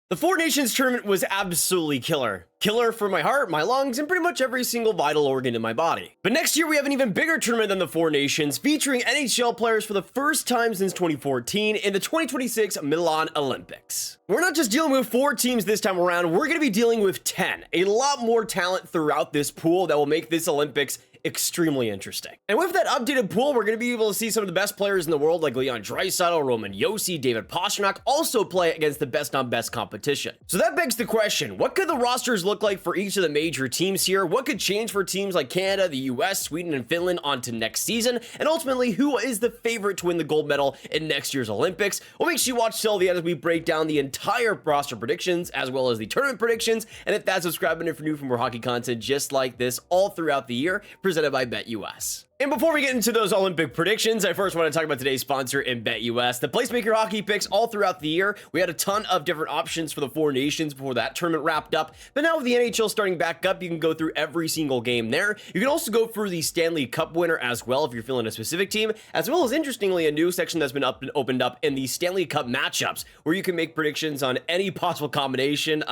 The Four Nations tournament was absolutely killer. Killer for my heart, my lungs, and pretty much every single vital organ in my body. But next year we have an even bigger tournament than the Four Nations, featuring NHL players for the first time since 2014 in the 2026 Milan Olympics. We're not just dealing with 4 teams this time around, we're going to be dealing with 10. A lot more talent throughout this pool that will make this Olympics extremely interesting. And with that updated pool, we're going to be able to see some of the best players in the world like Leon Draisaitl, Roman Josi, David Pastrnak also play against the best on best competition. So that begs the question, what could the rosters look like for each of the major teams here? What could change for teams like Canada, the US, Sweden, and Finland onto next season? And ultimately, who is the favorite to win the gold medal in next year's Olympics? We'll make sure you watch till the end as we break down the entire roster predictions as well as the tournament predictions. And hit that subscribe button if you're new for more hockey content just like this all throughout the year, presented by BetUS. And before we get into those Olympic predictions, I first want to talk about today's sponsor in BetUS, the place to make your hockey picks all throughout the year. We had a ton of different options for the Four Nations before that tournament wrapped up, but now with the NHL starting back up, you can go through every single game there. You can also go through the Stanley Cup winner as well if you're feeling a specific team, as well as, interestingly, a new section that's been opened up in the Stanley Cup matchups, where you can make predictions on any possible combination.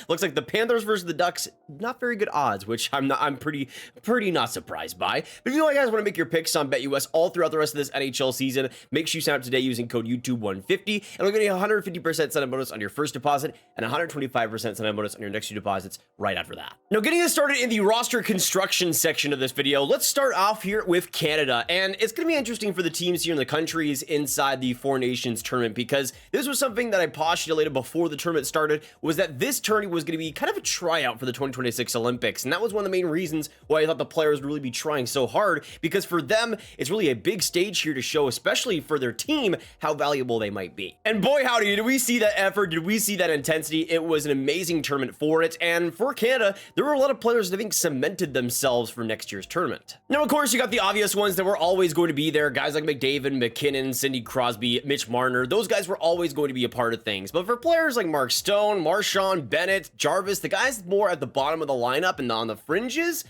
Looks like the Panthers versus the Ducks, not very good odds, which I'm pretty not surprised by. But if you guys want to make your picks on BetUS all throughout the rest of this NHL season, make sure you sign up today using code YouTube150, and we'll get you a 150% sign-up bonus on your first deposit and 125% sign-up bonus on your next 2 deposits right after that. Now, getting us started in the roster construction section of this video, let's start off here with Canada, and it's going to be interesting for the teams here in the countries inside the Four Nations tournament, because this was something that I postulated before the tournament started, was that this tourney was going to be kind of a tryout for the 2026 Olympics, and that was one of the main reasons why I thought the players would really be trying so hard, because for them, it's really a big stage here to show, especially for their team, how valuable they might be. And boy howdy, did we see that effort, did we see that intensity. It was an amazing tournament for it, and for Canada, there were a lot of players that I think cemented themselves for next year's tournament. Now, of course, you got the obvious ones that were always going to be there, guys like McDavid, McKinnon, Sidney Crosby, Mitch Marner. Those guys were always going to be a part of things. But for players like Mark Stone, Marchand, Bennett, Jarvis, the guys more at the bottom of the lineup and on the fringes,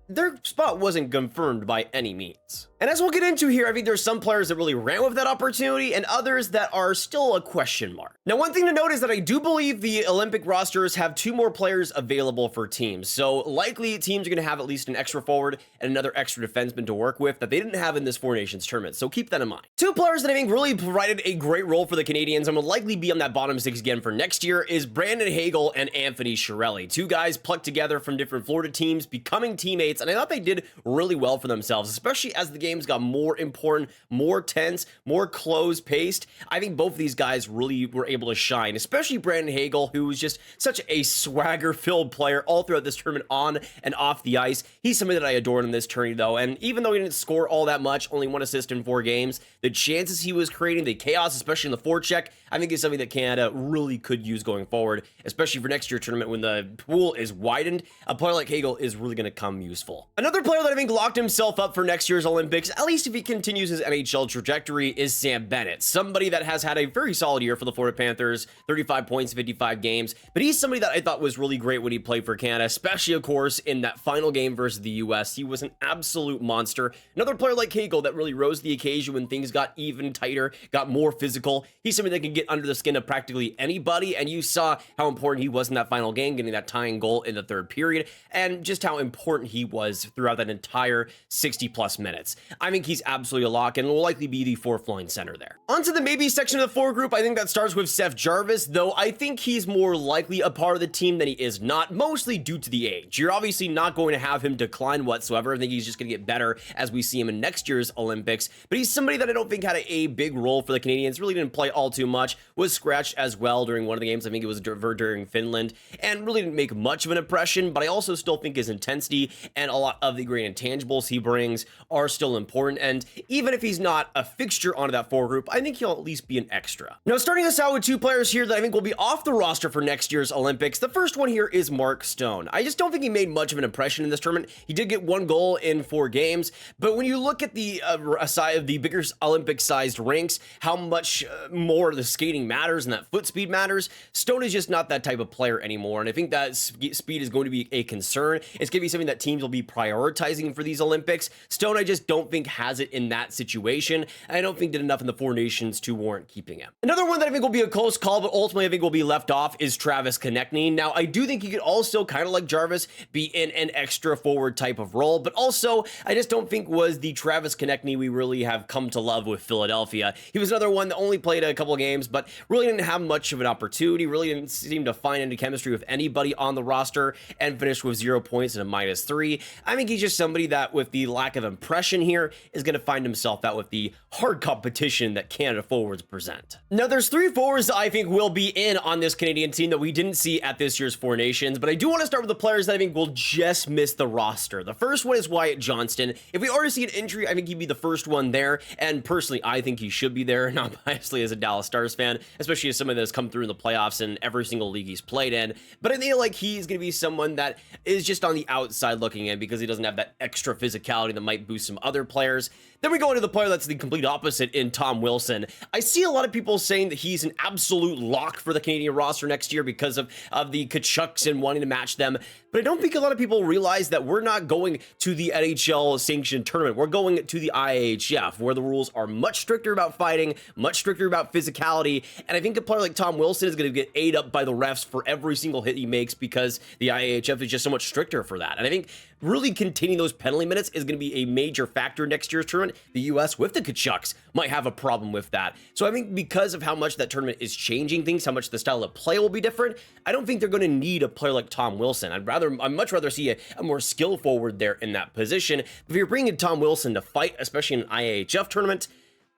their spot wasn't confirmed by any means. And as we'll get into here, I think there's some players that really ran with that opportunity and others that are still a question mark. Now, one thing to note is that I do believe the Olympic rosters have 2 more players available for teams. So likely teams are going to have at least an extra forward and another extra defenseman to work with that they didn't have in this Four Nations tournament. So keep that in mind. 2 players that I think really provided a great role for the Canadians and will likely be on that bottom 6 again for next year is Brandon Hagel and Anthony Cirelli. 2 guys plucked together from different Florida teams, becoming teammates, and I thought they did really well for themselves, especially as the games got more important, more tense, more close-paced. I think both of these guys really were able to shine, especially Brandon Hagel, who was just such a swagger-filled player all throughout this tournament on and off the ice. He's somebody that I adored in this tourney, though, and even though he didn't score all that much, only 1 assist in 4 games, the chances he was creating, the chaos, especially in the forecheck, I think is something that Canada really could use going forward, especially for next year's tournament when the pool is widened. A player like Hagel is really going to come useful. Another player that I think locked himself up for next year's Olympics, at least if he continues his NHL trajectory, is Sam Bennett. Somebody that has had a very solid year for the Florida Panthers, 35 points, 55 games, but he's somebody that I thought was really great when he played for Canada, especially, of course, in that final game versus the US. He was an absolute monster. Another player like Hagel that really rose to the occasion when things got even tighter, got more physical. He's somebody that can get under the skin of practically anybody, and you saw how important he was in that final game, getting that tying goal in the 3rd period, and just how important he was throughout that entire 60-plus minutes. I think he's absolutely a lock and will likely be the 4th line center there. Onto the maybe section of the forward group, I think that starts with Seth Jarvis, though I think he's more likely a part of the team than he is not, mostly due to the age. You're obviously not going to have him decline whatsoever. I think he's just going to get better as we see him in next year's Olympics, but he's somebody that I don't think had a big role for the Canadians, really didn't play all too much, was scratched as well during one of the games. I think it was during Finland, and really didn't make much of an impression, but I also still think his intensity and a lot of the great intangibles he brings are still important, and even if he's not a fixture onto that forward group, I think he'll at least be an extra. Now, starting us out with 2 players here that I think will be off the roster for next year's Olympics. The first one here is Mark Stone. I just don't think he made much of an impression in this tournament. He did get 1 goal in 4 games, but when you look at the side of the bigger Olympic-sized rinks, how much more the skating matters and that foot speed matters, Stone is just not that type of player anymore, and I think that speed is going to be a concern. It's going to be something that teams will be be prioritizing for these Olympics. Stone, I just don't think has it in that situation. I don't think did enough in the Four Nations to warrant keeping him. Another one that I think will be a close call, but ultimately I think will be left off is Travis Konechny. Now, I do think he could also, kind of like Jarvis, be in an extra forward type of role, but also I just don't think was the Travis Konechny we really have come to love with Philadelphia. He was another one that only played a couple of games, but really didn't have much of an opportunity, really didn't seem to find any chemistry with anybody on the roster, and finished with 0 points and a -3. I think he's just somebody that, with the lack of impression here, is going to find himself out with the hard competition that Canada forwards present. Now, there's 3 forwards that I think will be in on this Canadian team that we didn't see at this year's Four Nations, but I do want to start with the players that I think will just miss the roster. The first one is Wyatt Johnston. If we already see an injury, I think he'd be the first one there, and personally, I think he should be there, not biasly as a Dallas Stars fan, especially as someone that has come through in the playoffs in every single league he's played in. But I think like he's going to be someone that is just on the outside looking in because he doesn't have that extra physicality that might boost some other players. Then we go into the player that's the complete opposite in Tom Wilson. I see a lot of people saying that he's an absolute lock for the Canadian roster next year because of the Tkachuks and wanting to match them. But I don't think a lot of people realize that we're not going to the NHL sanctioned tournament. We're going to the IIHF, where the rules are much stricter about fighting, much stricter about physicality. And I think a player like Tom Wilson is going to get ate up by the refs for every single hit he makes because the IIHF is just so much stricter for that. And I think really containing those penalty minutes is going to be a major factor next year's tournament. The US with the Tkachuks might have a problem with that. So I think because of how much that tournament is changing things, how much the style of play will be different, I don't think they're going to need a player like Tom Wilson. I'd much rather see a more skill forward there in that position. If you're bringing Tom Wilson to fight, especially in an IIHF tournament,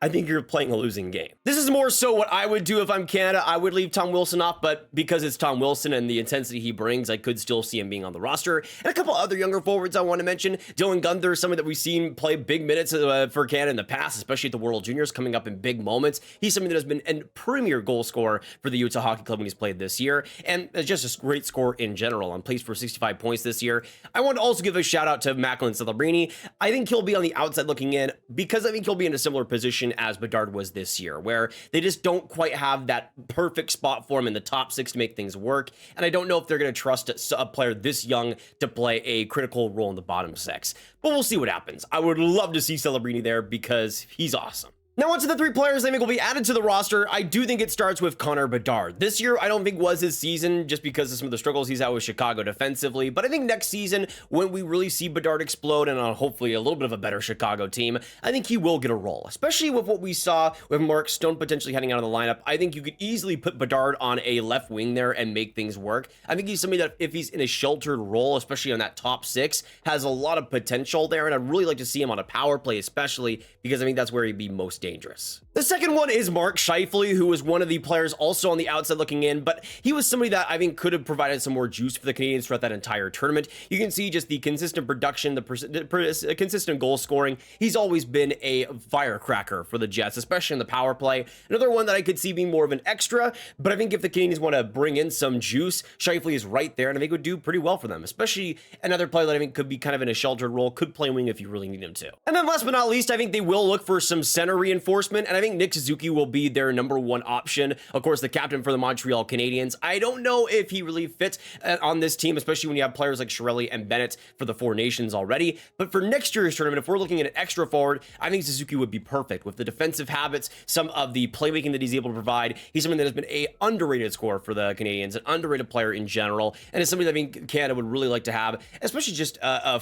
I think you're playing a losing game. This is more so what I would do if I'm Canada. I would leave Tom Wilson off, but because it's Tom Wilson and the intensity he brings, I could still see him being on the roster. And a couple other younger forwards I want to mention. Dylan Gunther, someone that we've seen play big minutes for Canada in the past, especially at the World Juniors, coming up in big moments. He's something that has been a premier goal scorer for the Utah Hockey Club when he's played this year, and just a great scorer in general. On pace for 65 points this year. I want to also give a shout out to Lachlan Celebrini. I think he'll be on the outside looking in because I think he'll be in a similar position as Bedard was this year, where they just don't quite have that perfect spot for him in the top 6 to make things work. And I don't know if they're going to trust a player this young to play a critical role in the bottom 6, but we'll see what happens. I would love to see Celebrini there because he's awesome. Now on to the 3 players I think will be added to the roster. I do think it starts with Connor Bedard. This year, I don't think was his season just because of some of the struggles he's had with Chicago defensively. But I think next season, when we really see Bedard explode and on hopefully a little bit of a better Chicago team, I think he will get a role, especially with what we saw with Mark Stone potentially heading out of the lineup. I think you could easily put Bedard on a left wing there and make things work. I think he's somebody that if he's in a sheltered role, especially on that top 6, has a lot of potential there. And I'd really like to see him on a power play, especially because I think that's where he'd be most dangerous. The second one is Mark Scheifele, who was one of the players also on the outside looking in, but he was somebody that I think could have provided some more juice for the Canadians throughout that entire tournament. You can see just the consistent production, the consistent goal scoring. He's always been a firecracker for the Jets, especially in the power play. Another one that I could see being more of an extra, but I think if the Canadians want to bring in some juice, Scheifele is right there, and I think would do pretty well for them, especially another player that I think could be kind of in a sheltered role, could play wing if you really need him to. And then last but not least, I think they will look for some center reinforcement, and I think Nick Suzuki will be their #1 option. Of course, the captain for the Montreal Canadiens. I don't know if he really fits on this team, especially when you have players like Chiarelli and Bennett for the Four Nations already. But for next year's tournament, if we're looking at an extra forward, I think Suzuki would be perfect with the defensive habits, some of the playmaking that he's able to provide. He's someone that has been a underrated scorer for the Canadians, an underrated player in general, and it's somebody that I think Canada would really like to have, especially just a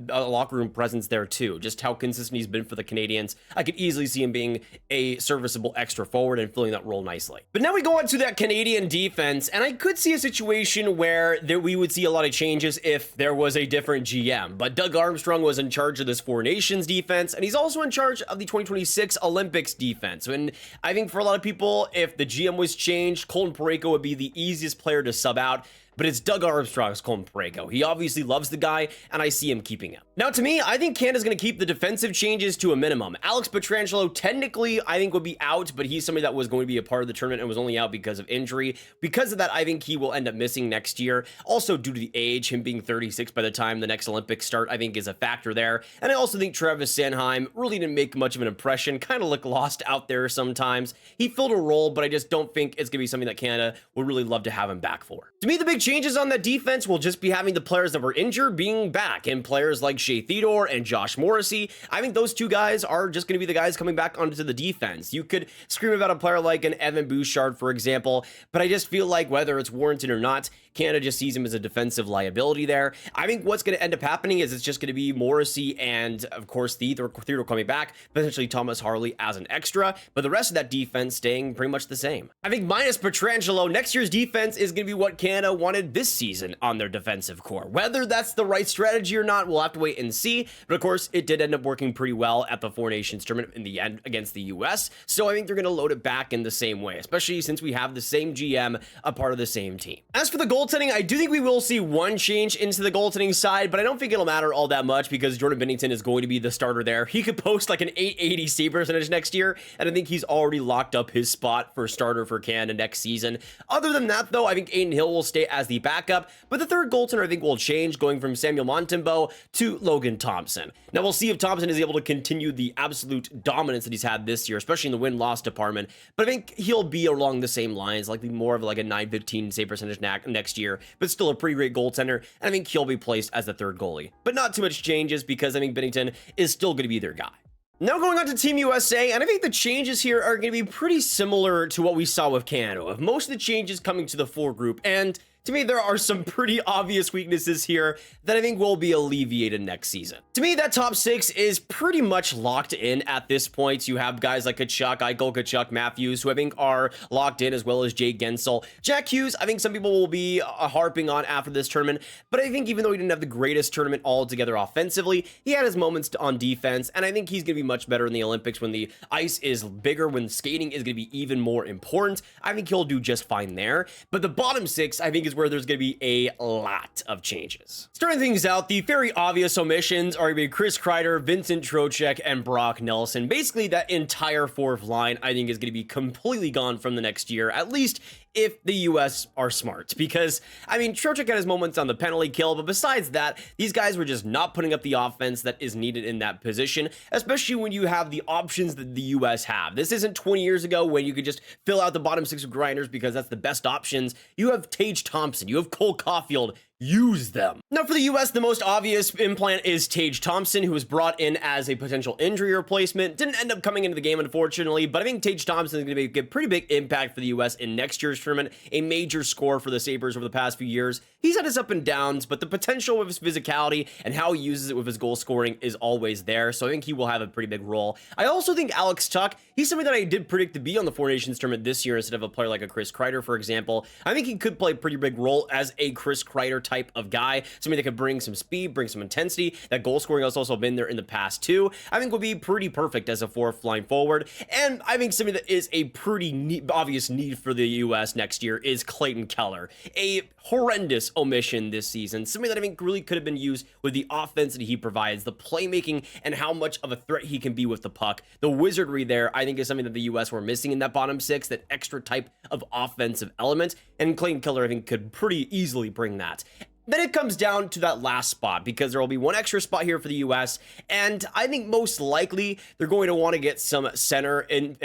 locker room presence there too. Just how consistent he's been for the Canadians. I could easily see him being a serviceable extra forward and filling that role nicely. But now we go on to that Canadian defense, and I could see a situation where we would see a lot of changes if there was a different GM. But Doug Armstrong was in charge of this Four Nations defense, and he's also in charge of the 2026 Olympics defense. And I think for a lot of people, if the GM was changed, Colton Parayko would be the easiest player to sub out. But it's Doug Armstrong's Colton Parayko. He obviously loves the guy, and I see him keeping him. Now, to me, I think Canada's going to keep the defensive changes to a minimum. Alex Pietrangelo, technically, I think would be out, but he's somebody that was going to be a part of the tournament and was only out because of injury. Because of that, I think he will end up missing next year. Also, due to the age, him being 36 by the time the next Olympics start, I think is a factor there. And I also think Travis Sanheim really didn't make much of an impression, kind of looked lost out there sometimes. He filled a role, but I just don't think it's going to be something that Canada would really love to have him back for. To me, the big change changes on that defense will just be having the players that were injured being back, and players like Shea Theodore and Josh Morrissey. I think those two guys are just going to be the guys coming back onto the defense. You could scream about a player like an Evan Bouchard, for example, but I just feel like whether it's warranted or not, Canada just sees him as a defensive liability there. I think what's going to end up happening is it's just going to be Morrissey and, of course, Theodore coming back, potentially Thomas Harley as an extra, but the rest of that defense staying pretty much the same. I think minus Pietrangelo, next year's defense is going to be what Canada wanted this season on their defensive core. Whether that's the right strategy or not, we'll have to wait and see, but of course, it did end up working pretty well at the Four Nations tournament in the end against the US, so I think they're going to load it back in the same way, especially since we have the same GM, a part of the same team. As for the goaltending, I do think we will see one change into the goaltending side, but I don't think it'll matter all that much because Jordan Binnington is going to be the starter there. He could post like an 880 save percentage next year, and I think he's already locked up his spot for starter for Canada next season. Other than that, though, I think Aiden Hill will stay as the backup, but the third goaltender I think will change, going from Samuel Montembeault to Logan Thompson. Now, we'll see if Thompson is able to continue the absolute dominance that he's had this year, especially in the win-loss department, but I think he'll be along the same lines, likely more of like a 915 save percentage next year, but still a pretty great goaltender, and I think he'll be placed as the third goalie. But not too much changes because I think Binnington is still going to be their guy. Now going on to Team USA, and I think the changes here are going to be pretty similar to what we saw with Canada, with most of the changes coming to the full group, and to me, there are some pretty obvious weaknesses here that I think will be alleviated next season. To me, that top six is pretty much locked in at this point. You have guys like Eichel, Matthews, who I think are locked in, as well as Jay Gensel. Jack Hughes, I think some people will be harping on after this tournament, but I think even though he didn't have the greatest tournament altogether offensively, he had his moments on defense, and I think he's going to be much better in the Olympics when the ice is bigger, when skating is going to be even more important. I think he'll do just fine there, but the bottom six, I think, is where there's going to be a lot of changes. Starting things out, the very obvious omissions are going to be Chris Kreider, Vincent Trocheck, and Brock Nelson. Basically, that entire fourth line, I think, is going to be completely gone from the next year, at least if the US are smart, because, I mean, Trocheck had his moments on the penalty kill, but besides that, these guys were just not putting up the offense that is needed in that position, especially when you have the options that the US have. This isn't 20 years ago when you could just fill out the bottom six with grinders because that's the best options. You have Tage Thompson, you have Cole Caulfield. Use them. Now for the US, the most obvious implant is Tage Thompson, who was brought in as a potential injury replacement. Didn't end up coming into the game, unfortunately, but I think Tage Thompson is going to make a pretty big impact for the US in next year's tournament, a major scorer for the Sabres over the past few years. He's had his up and downs, but the potential with his physicality and how he uses it with his goal scoring is always there, so I think he will have a pretty big role. I also think Alex Tuch, he's somebody that I did predict to be on the Four Nations tournament this year instead of a player like a Chris Kreider, for example. I think he could play a pretty big role as a Chris Kreider type of guy, somebody that could bring some speed, bring some intensity. That goal scoring has also been there in the past too. I think would be pretty perfect as a fourth line forward, and I think somebody that is a pretty obvious need for the US next year is Clayton Keller. A horrendous omission this season, somebody that I think really could have been used with the offense that he provides, the playmaking, and how much of a threat he can be with the puck. The wizardry there, I think, is something that the US were missing in that bottom six, that extra type of offensive element, and Clayton Keller, I think, could pretty easily bring that. Then it comes down to that last spot, because there will be one extra spot here for the US, and I think most likely they're going to want to get some center in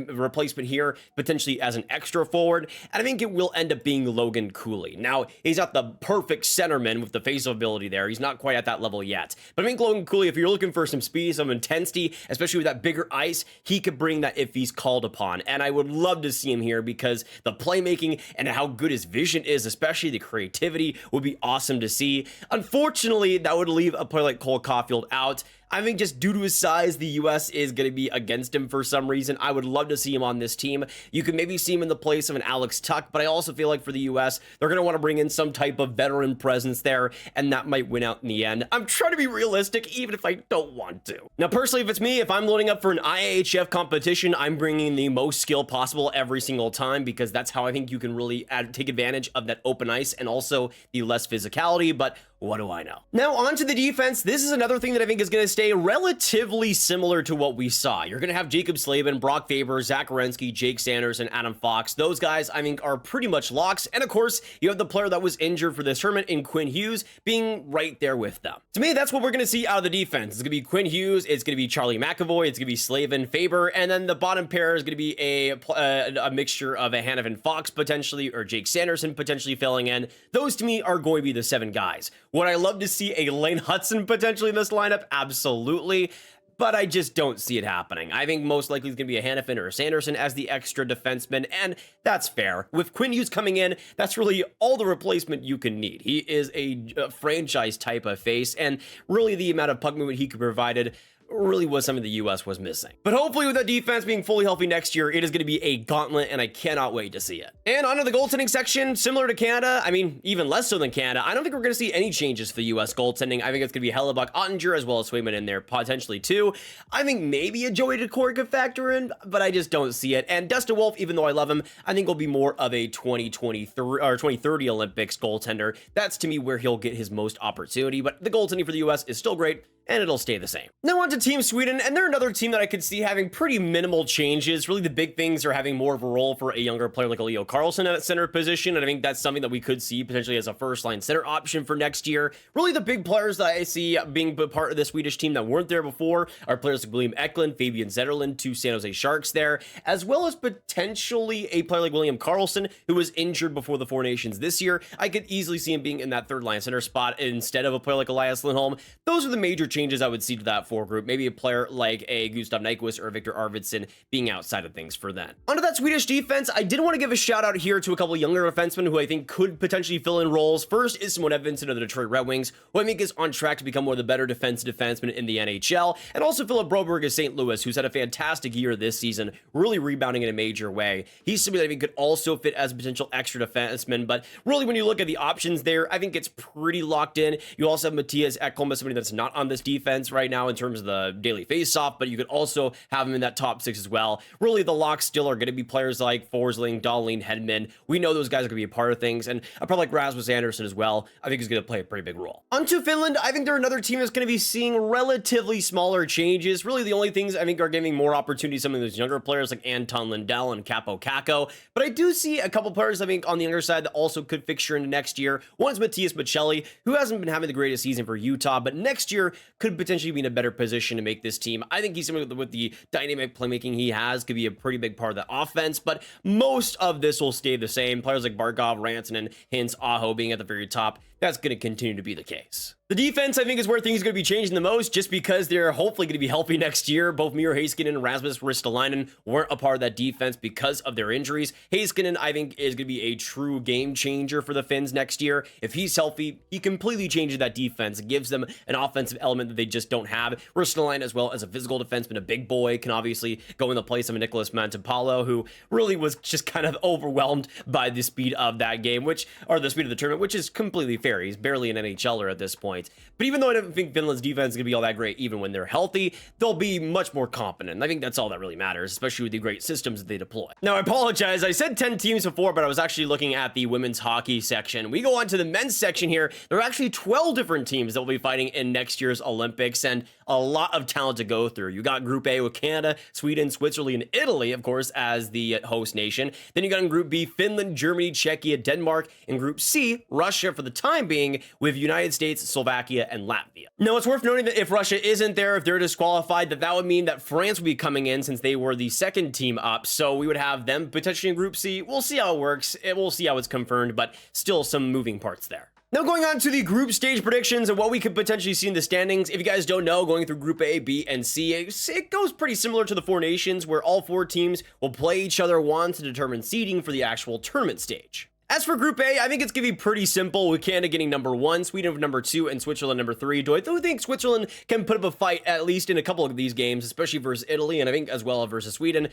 replacement here, potentially as an extra forward, and I think it will end up being Logan Cooley. Now, he's not the perfect centerman with the face-off ability there. He's not quite at that level yet, but I think Logan Cooley, if you're looking for some speed, some intensity, especially with that bigger ice, he could bring that if he's called upon, and I would love to see him here because the playmaking and how good his vision is, especially the creativity, would be awesome to see. Unfortunately, that would leave a player like Cole Caulfield out. I think just due to his size, the US is going to be against him for some reason. I would love to see him on this team. You could maybe see him in the place of an Alex Tuch, but I also feel like for the US, they're going to want to bring in some type of veteran presence there, and that might win out in the end. I'm trying to be realistic, even if I don't want to. Now, personally, if it's me, if I'm loading up for an IIHF competition, I'm bringing the most skill possible every single time, because that's how I think you can really take advantage of that open ice and also the less physicality. But What do I know? Now on to the defense. This is another thing that I think is going to stay relatively similar to what we saw. You're going to have Jacob Slavin, Brock Faber, Zach Werenski, Jake Sanders, and Adam Fox. Those guys, I think, are pretty much locks. And of course, you have the player that was injured for this tournament in Quinn Hughes being right there with them. To me, that's what we're going to see out of the defense. It's going to be Quinn Hughes, it's going to be Charlie McAvoy, it's going to be Slavin, Faber, and then the bottom pair is going to be a mixture of a Hanifin Fox potentially, or Jake Sanderson potentially filling in. Those to me are going to be the 7 guys. Would I love to see a Lane Hudson potentially in this lineup? Absolutely. But I just don't see it happening. I think most likely it's going to be a Hanifin or a Sanderson as the extra defenseman, and that's fair. With Quinn Hughes coming in, that's really all the replacement you can need. He is a franchise type of face, and really the amount of puck movement he could provided really was something the US was missing. But hopefully with that defense being fully healthy next year, it is going to be a gauntlet, and I cannot wait to see it. And onto the goaltending section, similar to Canada, I mean, even less so than Canada, I don't think we're going to see any changes for the US goaltending. I think it's going to be Hellebuck, Ottinger, as well as Swayman in there, potentially too. I think maybe a Joey Daccord could factor in, but I just don't see it. And Dustin Wolf, even though I love him, I think will be more of a 2023 or 2030 Olympics goaltender. That's to me where he'll get his most opportunity, but the goaltending for the US is still great, and it'll stay the same. Now on to Team Sweden, and they're another team that I could see having pretty minimal changes. Really the big things are having more of a role for a younger player like Leo Carlson at center position, and I think that's something that we could see potentially as a first-line center option for next year. Really the big players that I see being part of the Swedish team that weren't there before are players like William Eklund, Fabian Zetterlund, 2 San Jose Sharks there, as well as potentially a player like William Karlsson, who was injured before the Four Nations this year. I could easily see him being in that third-line center spot instead of a player like Elias Lindholm. Those are the major changes I would see to that 4 group. Maybe a player like a Gustav Nyquist or Victor Arvidsson being outside of things for then. Onto that Swedish defense, I did want to give a shout out here to a couple younger defensemen who I think could potentially fill in roles. First is Simon Edvinsson of the Detroit Red Wings, who I think is on track to become one of the better defensemen in the NHL, and also Philip Broberg of St. Louis, who's had a fantastic year this season, really rebounding in a major way. He's somebody that I think could also fit as a potential extra defenseman, but really when you look at the options there, I think it's pretty locked in. You also have Matthias Ekholm as somebody that's not on this defense right now in terms of the daily face-off, but you could also have him in that top 6 as well. Really, the locks still are going to be players like Forsling, Dahlin, Hedman. We know those guys are going to be a part of things, and a player like Rasmus Andersson as well, I think is going to play a pretty big role. Onto Finland, I think they're another team that's going to be seeing relatively smaller changes. Really, the only things I think are giving more opportunity to some of those younger players like Anton Lindell and Capo Kakko, but I do see a couple players I think on the younger side that also could fixture into next year. One's Matthias Michelli, who hasn't been having the greatest season for Utah, but next year could potentially be in a better position to make this team. I think he's somebody with the dynamic playmaking he has could be a pretty big part of that offense, but most of this will stay the same. Players like Barkov, Rantanen, Hintz, Aho being at the very top, that's going to continue to be the case. The defense, I think, is where things are going to be changing the most, just because they're hopefully going to be healthy next year. Both Miro Heiskanen and Rasmus Ristolainen weren't a part of that defense because of their injuries. Heiskanen, I think, is going to be a true game changer for the Finns next year. If he's healthy, he completely changes that defense. It gives them an offensive element that they just don't have. Ristolainen, as well as a physical defenseman, a big boy, can obviously go in the place of a Nicholas Montempallo, who really was just kind of overwhelmed by the speed of that game, or the speed of the tournament, which is completely fair. He's barely an NHLer at this point. But even though I don't think Finland's defense is going to be all that great, even when they're healthy, they'll be much more competent. And I think that's all that really matters, especially with the great systems that they deploy. Now, I apologize. I said 10 teams before, but I was actually looking at the women's hockey section. We go on to the men's section here. There are actually 12 different teams that will be fighting in next year's Olympics, and a lot of talent to go through. You got Group A with Canada, Sweden, Switzerland, and Italy, of course, as the host nation. Then you got in Group B, Finland, Germany, Czechia, Denmark. In Group C, Russia for the time being, with United States, Slovakia, and Latvia. Now, it's worth noting that if Russia isn't there, if they're disqualified, that would mean that France would be coming in since they were the second team up. So we would have them potentially in Group C. We'll see how it works. We'll see how it's confirmed, but still some moving parts there. Now going on to the group stage predictions and what we could potentially see in the standings. If you guys don't know, going through Group A, B, and C, it goes pretty similar to the Four Nations, where all 4 teams will play each other once to determine seeding for the actual tournament stage. As for Group A, I think it's going to be pretty simple, with Canada getting number 1, Sweden number 2, and Switzerland number 3. I do think Switzerland can put up a fight, at least in a couple of these games, especially versus Italy, and I think as well versus Sweden.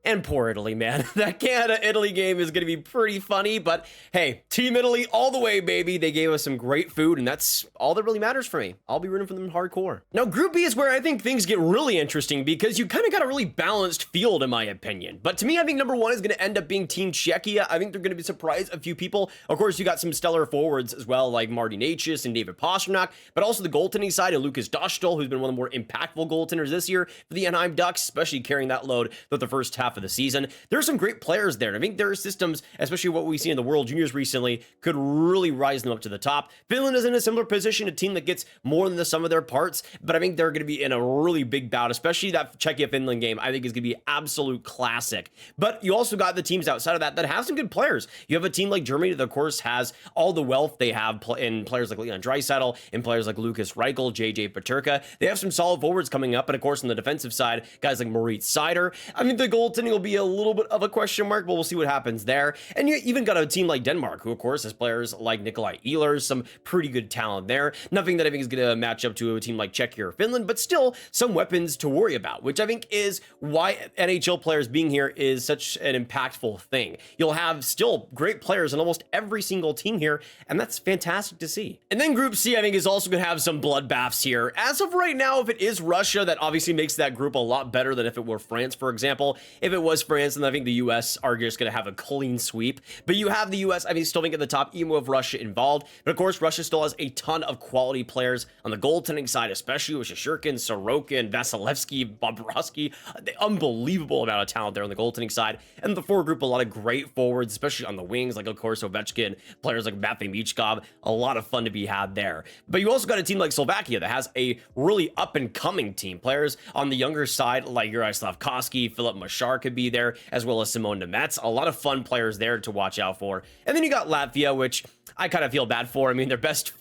And poor Italy, man. That Canada-Italy game is going to be pretty funny, but hey, Team Italy all the way, baby. They gave us some great food, and that's all that really matters for me. I'll be rooting for them hardcore. Now, Group B is where I think things get really interesting because you kind of got a really balanced field, in my opinion. But to me, I think number one is going to end up being Team Czechia. I think they're going to surprise a few people. Of course, you got some stellar forwards as well, like Marty Necas and David Pastrnak, but also the goaltending side of Lucas Dostal, who's been one of the more impactful goaltenders this year for the Anaheim Ducks, especially carrying that load throughout the first half of the season. There are some great players there. I think their systems, especially what we see in the World Juniors recently, could really rise them up to the top. Finland is in a similar position, a team that gets more than the sum of their parts, but I think they're going to be in a really big bout, especially that Czechia-Finland game. I think is going to be absolute classic. But you also got the teams outside of that that have some good players. You have a team like Germany that, of course, has all the wealth they have in players like Leon Draisaitl, in players like Lucas Reichel, JJ Peterka. They have some solid forwards coming up, and of course, on the defensive side, guys like Moritz Seider. I mean, the goaltending will be a little bit of a question mark, but we'll see what happens there. And you even got a team like Denmark, who of course has players like Nikolai Ehlers, some pretty good talent there. Nothing that I think is going to match up to a team like Czechia or Finland, but still some weapons to worry about, which I think is why NHL players being here is such an impactful thing. You'll have still great players on almost every single team here, and that's fantastic to see. And then Group C, I think, is also going to have some bloodbaths here. As of right now, if it is Russia, that obviously makes that group a lot better than if it were France, for example. If it was France, then I think the US are just going to have a clean sweep. But you have the US, I mean, still think at the top, even with Russia involved. But of course, Russia still has a ton of quality players on the goaltending side, especially with Shesterkin, Sorokin, Vasilevsky, Bobrovsky. Unbelievable amount of talent there on the goaltending side. And the forward group, a lot of great forwards, especially on the wings, like of course Ovechkin, players like Matvei Michkov. A lot of fun to be had there. But you also got a team like Slovakia that has a really up-and-coming team. Players on the younger side, like Juraj Slavkovsky, Philip Machar could be there, as well as Simone Nemec. A lot of fun players there to watch out for. And then you got Latvia, which I kind of feel bad for. I mean, their best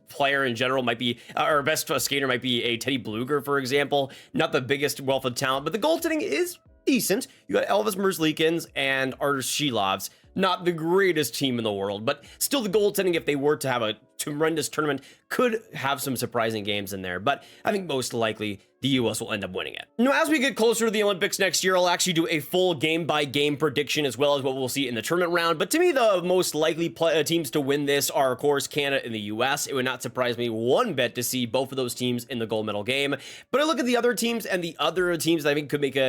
player in general might be, or best skater might be a Teddy Bluger, for example. Not the biggest wealth of talent, but the goaltending is decent. You got Elvis Merzlikins and Artur Shilovs. Not the greatest team in the world, but still the goaltending, if they were to have a tremendous tournament, could have some surprising games in there. But I think most likely the US will end up winning it. Now, as we get closer to the Olympics next year, I'll actually do a full game-by-game prediction as well as what we'll see in the tournament round. But to me, the most likely teams to win this are, of course, Canada and the US. It would not surprise me one bit to see both of those teams in the gold medal game. But I look at the other teams, and the other teams that I think could make be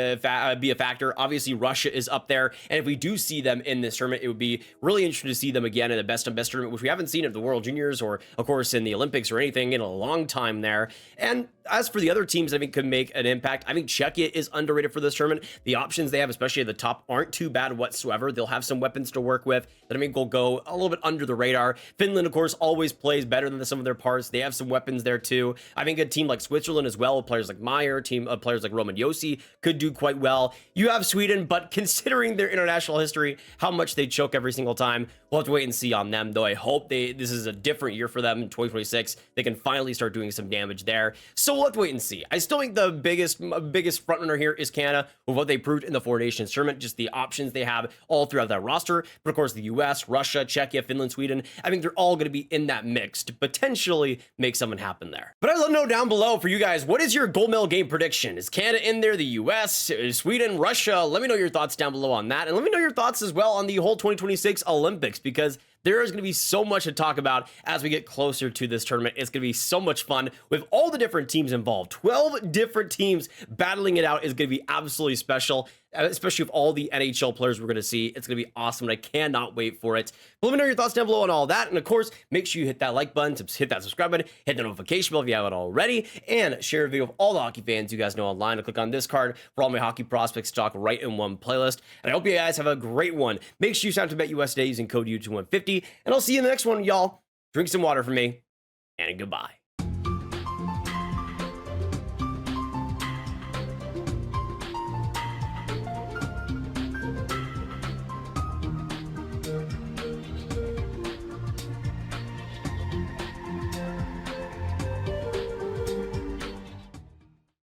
a factor. Obviously, Russia is up there, and if we do see them in this tournament, it would be really interesting to see them again in the best-of-best tournament, which we haven't seen at the World Juniors or, of course, in the Olympics or anything in a long time there. And as for the other teams I think could make an impact, I think Czechia is underrated for this tournament. The options they have, especially at the top, aren't too bad whatsoever. They'll have some weapons to work with that I think will go a little bit under the radar. Finland, of course, always plays better than the sum of their parts. They have some weapons there too. I think a team like Switzerland as well, with players like Meyer, players like Roman Josi could do quite well. You have Sweden, but considering their international history, how much they choke every single time, we'll have to wait and see on them, though I hope this is a different year for them in 2026. They can finally start doing some damage there. So we'll have to wait and see. I still think the biggest frontrunner here is Canada, with what they proved in the Four Nations tournament, just the options they have all throughout that roster. But of course, the US, Russia, Czechia, Finland, Sweden, I think they're all going to be in that mix to potentially make something happen there. But I'd love to know down below for you guys, what is your gold medal game prediction? Is Canada in there, the US, Sweden, Russia? Let me know your thoughts down below on that. And let me know your thoughts as well on the whole 2026 Olympics, because there is going to be so much to talk about as we get closer to this tournament. It's going to be so much fun with all the different teams involved. 12 different teams battling it out is going to be absolutely special, especially with all the NHL players we're going to see. It's going to be awesome, and I cannot wait for it. But let me know your thoughts down below on all that. And of course, make sure you hit that like button, hit that subscribe button, hit the notification bell if you haven't already, and share a video with all the hockey fans you guys know online. And click on this card for all my hockey prospects talk right in one playlist. And I hope you guys have a great one. Make sure you sign up to BetUS today using code U2150. And I'll see you in the next one, y'all. Drink some water for me, and goodbye.